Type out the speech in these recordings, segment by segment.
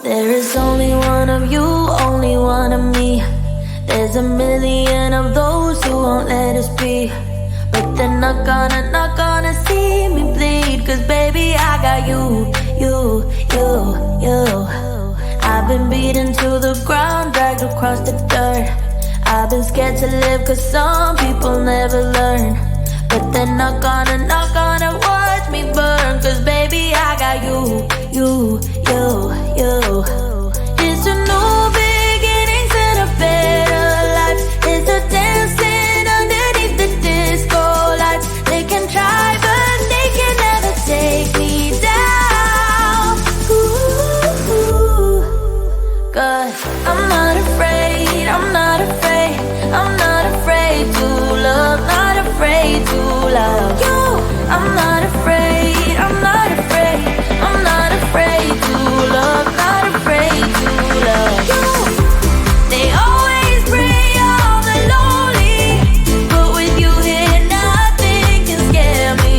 There is only one of you, only one of me. There's a million of those who won't let us be. But they're not gonna see me bleed. Cause baby, I got you. I've been beaten to the ground, dragged across the dirt. I've been scared to live cause some people never learn. But they're not gonna watch me burn. Cause baby, I got you. It's a new beginnings and a better life. It's a dancing underneath the disco lights. They can try but they can never take me down. Ooh, cause I'm not afraid, I'm not afraid, I'm not afraid to love, not afraid to love you. I'm not afraid, I'm not afraid, I'm not afraid to love, not afraid to love you. They always bring all the lonely, but with you here nothing can scare me.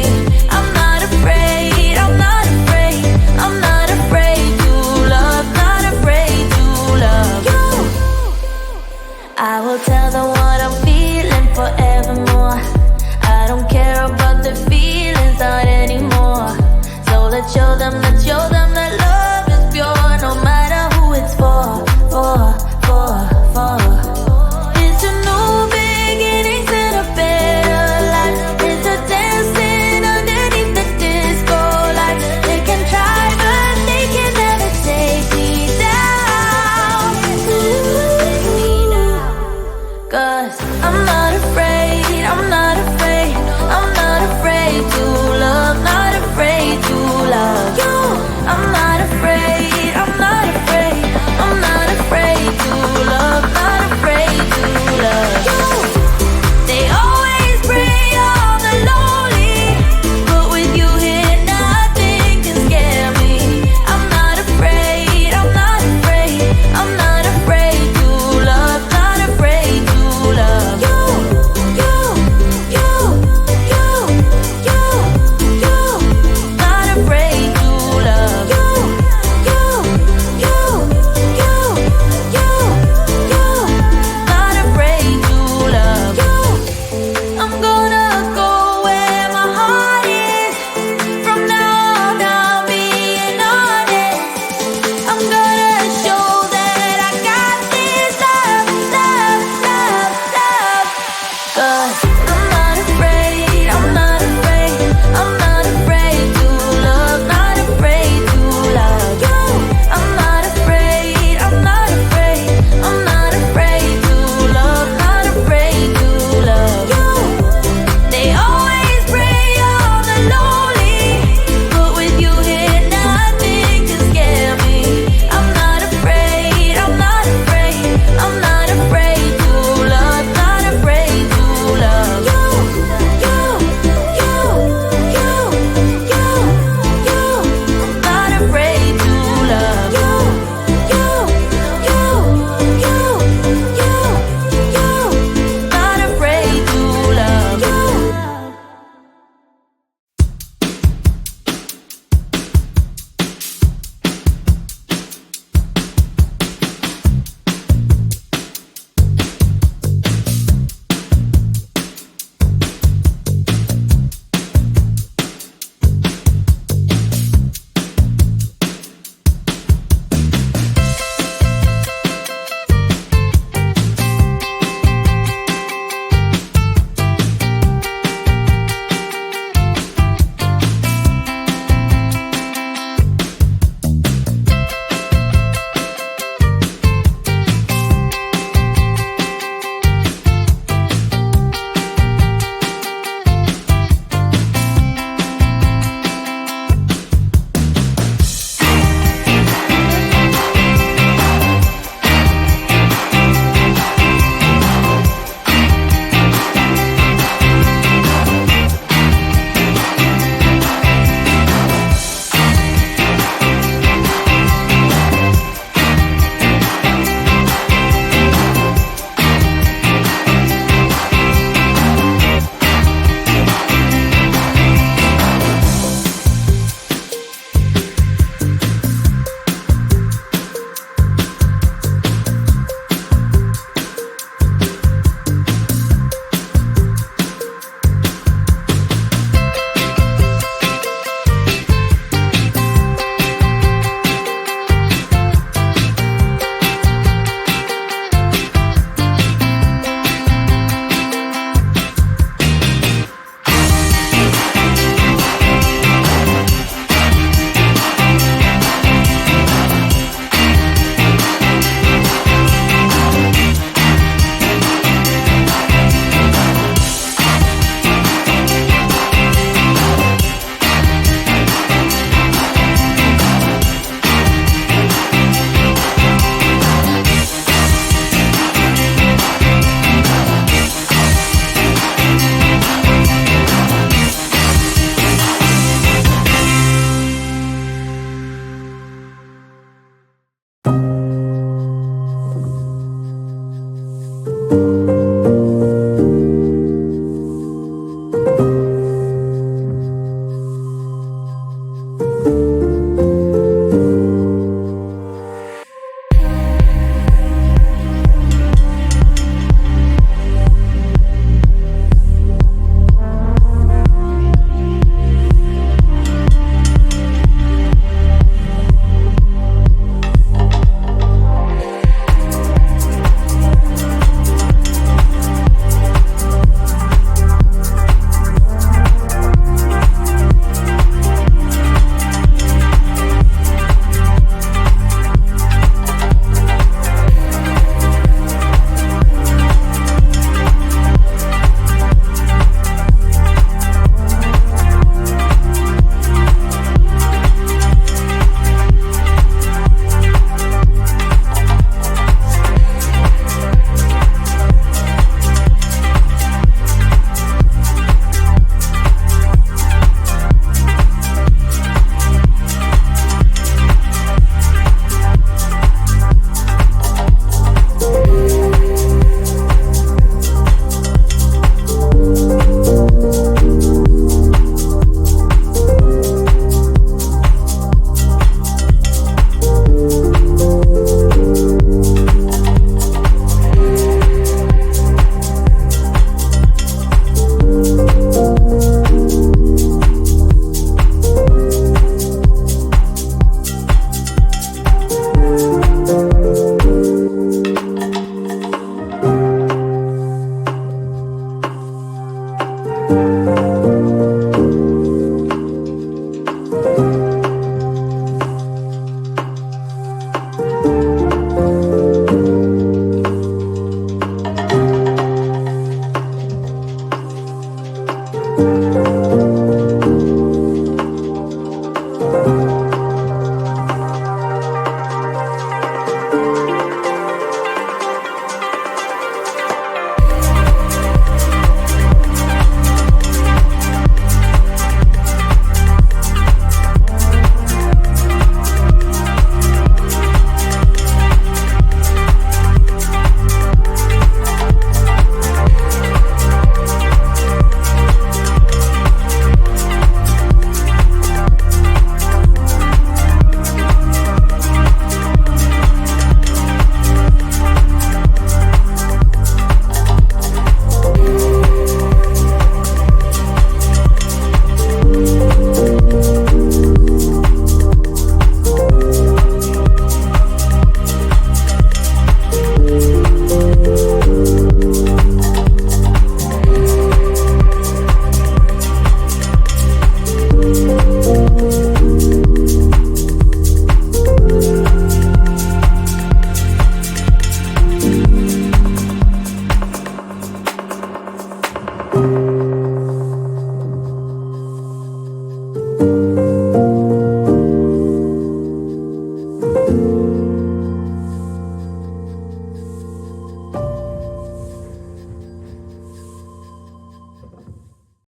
I'm not afraid, I'm not afraid, I'm not afraid to love, not afraid to love you. I will tell them what I'm feeling forevermore. I don't care about the feelings, not anymore. So let's show them